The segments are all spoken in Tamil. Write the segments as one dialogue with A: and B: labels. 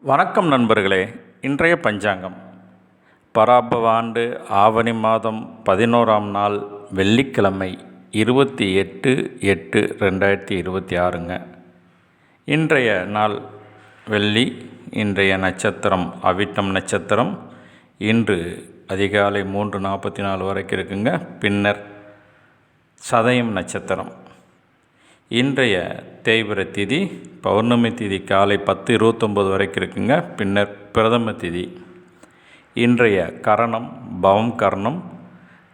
A: வணக்கம் நண்பர்களே. இன்றைய பஞ்சாங்கம் பராபவ ஆண்டு ஆவணி மாதம் 11ஆம் நாள் வெள்ளிக்கிழமை 28/8/2026ங்க. இன்றைய நாள் வெள்ளி. இன்றைய நட்சத்திரம் அவிட்டம் நட்சத்திரம். இன்று அதிகாலை 3:44 வரைக்கும் இருக்குங்க. பின்னர் சதயம் நட்சத்திரம். இன்றைய தேய்பிர திதி பௌர்ணமி திதி காலை 10:29 வரைக்கும் இருக்குங்க. பின்னர் பிரதம திதி. இன்றைய கரணம் பவம் கரணம்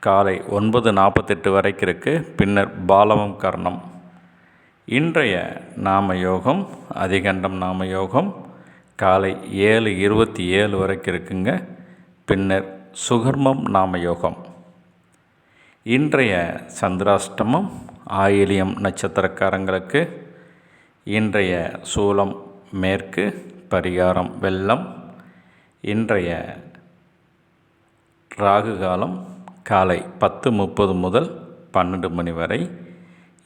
A: காலை 9:48 வரைக்கும் இருக்குது. பின்னர் பாலவம் கரணம். இன்றைய நாமயோகம் அதிகண்டம் நாமயோகம் காலை 7:27 வரைக்கும் இருக்குங்க. பின்னர் சுகர்மம் நாமயோகம். இன்றைய சந்திராஷ்டமம் ஆயிலியம் நட்சத்திரக்காரங்களுக்கு. இன்றைய சூலம் மேற்கு, பரிகாரம் வெள்ளம். இன்றைய ராகு காலம் காலை 10:30 முதல் 12 மணி வரை.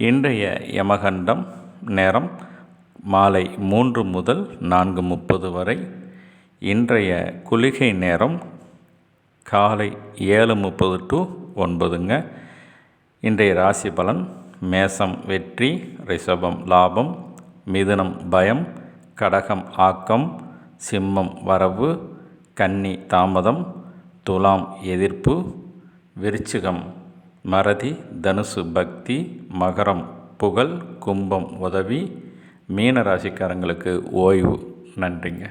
A: இன்றைய யமகண்டம் நேரம் மாலை 3 முதல் 4:30 வரை. இன்றைய குளிகை நேரம் காலை 7:30 to 9ங்க. இன்றைய ராசி பலன்: மேசம் வெற்றி, ரிஷபம் லாபம், மிதுனம் பயம், கடகம் ஆக்கம், சிம்மம் வரவு, கன்னி தாமதம், துலாம் எதிர்ப்பு, விருச்சிகம் மறதி, தனுசு பக்தி, மகரம் புகழ், கும்பம் உதவி, மீன ராசிக்காரங்களுக்கு ஓய்வு. நன்றிங்க.